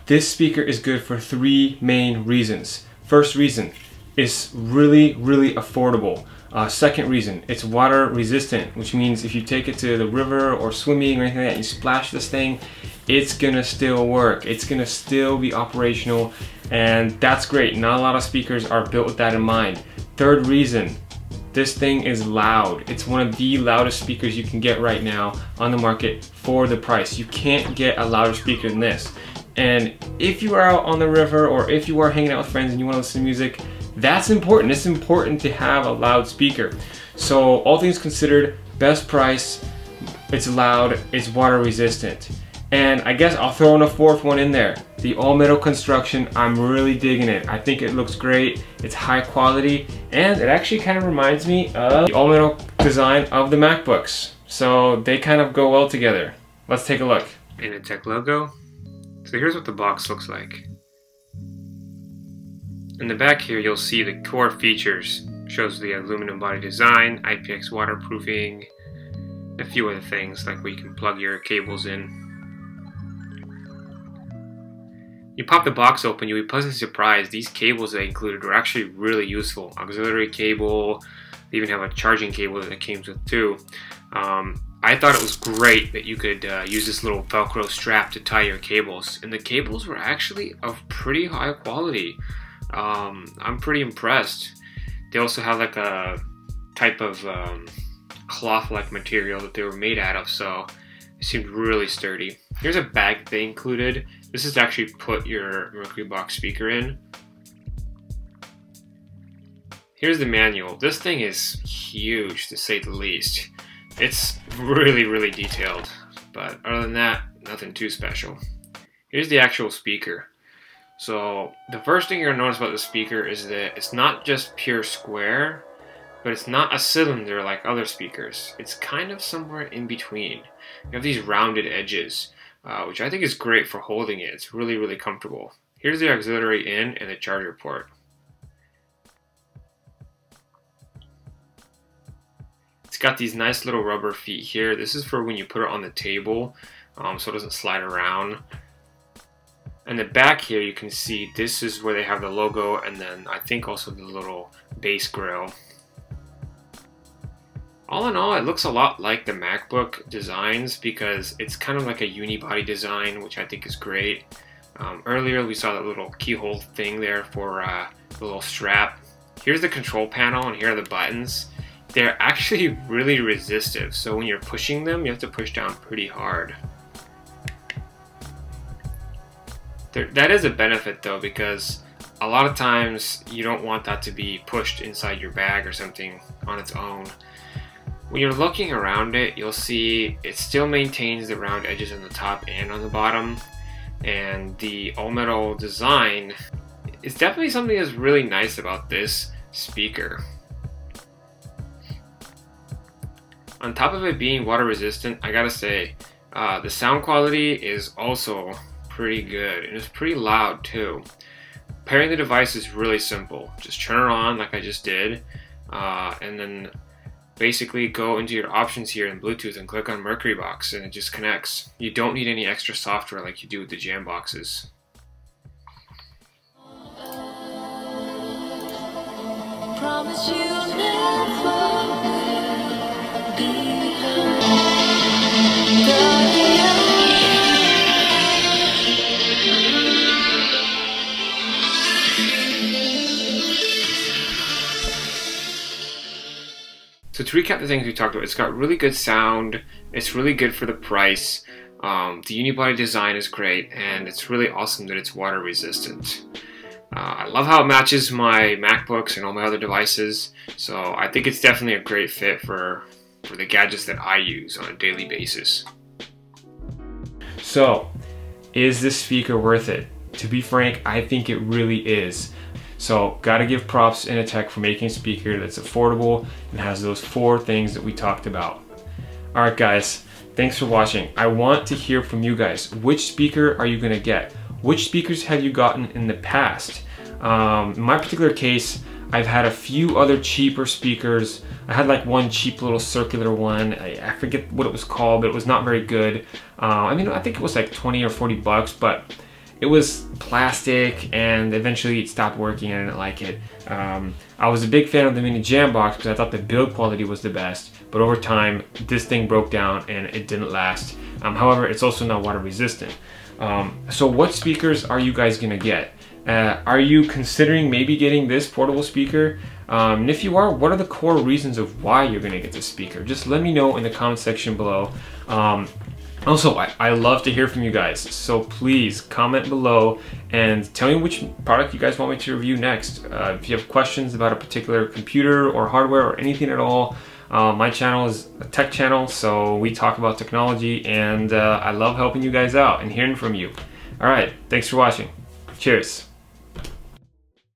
This speaker is good for three main reasons. First reason, it's really affordable. Second reason, it's water resistant, which means if you take it to the river or swimming or anything like that, you splash this thing, it's gonna still work. It's gonna still be operational, and that's great. Not a lot of speakers are built with that in mind. Third reason, this thing is loud. It's one of the loudest speakers you can get right now on the market for the price. You can't get a louder speaker than this. And if you are out on the river or if you are hanging out with friends and you want to listen to music, that's important. It's important to have a loud speaker. So all things considered, best price, it's loud, it's water resistant. And I guess I'll throw in a fourth one in there. The all metal construction, I'm really digging it. I think it looks great, it's high quality, and it actually kind of reminds me of the all metal design of the MacBooks. So they kind of go well together. Let's take a look. Initech logo. So here's what the box looks like. In the back here, you'll see the core features. Shows the aluminum body design, IPX waterproofing, a few other things like where you can plug your cables in. You pop the box open, you'll be pleasantly surprised. These cables they included were actually really useful. Auxiliary cable, they even have a charging cable that it came with too. I thought it was great that you could use this little Velcro strap to tie your cables, and the cables were actually of pretty high quality. I'm pretty impressed. They also have like a type of cloth-like material that they were made out of, so it seemed really sturdy. Here's a bag they included. This is to actually put your MercuryBox speaker in. Here's the manual. This thing is huge, to say the least. It's really detailed, but other than that, nothing too special. Here's the actual speaker. So the first thing you're gonna notice about the speaker is that it's not just pure square, but it's not a cylinder like other speakers. It's kind of somewhere in between. You have these rounded edges, which I think is great for holding it. It's really comfortable. Here's the auxiliary in and the charger port. It's got these nice little rubber feet here. This is for when you put it on the table, so it doesn't slide around. And the back here, you can see this is where they have the logo, and then I think also the little base grill. All in all, it looks a lot like the MacBook designs because it's kind of like a unibody design, which I think is great. Earlier, we saw that little keyhole thing there for the little strap. Here's the control panel, and here are the buttons. They're actually really resistive, so when you're pushing them, you have to push down pretty hard. That is a benefit though, because a lot of times you don't want that to be pushed inside your bag or something on its own. When you're looking around it, you'll see it still maintains the round edges on the top and on the bottom, and the all metal design is definitely something that's really nice about this speaker. On top of it being water resistant, I gotta say, the sound quality is also pretty good, and it's pretty loud too. Pairing the device is really simple. Just turn it on like I just did, and then basically go into your options here in Bluetooth and click on MercuryBox, and it just connects. You don't need any extra software like you do with the Jamboxes. Promise you'll never be So to recap the things we talked about, it's got really good sound, it's really good for the price, the unibody design is great, and it's really awesome that it's water resistant. I love how it matches my MacBooks and all my other devices, so I think it's definitely a great fit for the gadgets that I use on a daily basis. So, is this speaker worth it? To be frank, I think it really is. So, gotta give props to Initech for making a speaker that's affordable and has those four things that we talked about. Alright guys, thanks for watching. I want to hear from you guys. Which speaker are you gonna get? Which speakers have you gotten in the past? In my particular case, I've had a few other cheaper speakers. I had like one cheap little circular one. I forget what it was called, but it was not very good. I mean, I think it was like 20 or 40 bucks, but it was plastic, and eventually it stopped working and I didn't like it. I was a big fan of the Mini Jambox because I thought the build quality was the best, but over time this thing broke down and it didn't last. However, it's also not water resistant. So what speakers are you guys gonna get? Are you considering maybe getting this portable speaker? And if you are, what are the core reasons of why you're gonna get this speaker? Just let me know in the comment section below. Also, I love to hear from you guys, so please comment below and tell me which product you guys want me to review next. If you have questions about a particular computer or hardware or anything at all, my channel is a tech channel, so we talk about technology, and I love helping you guys out and hearing from you. All right, thanks for watching. Cheers.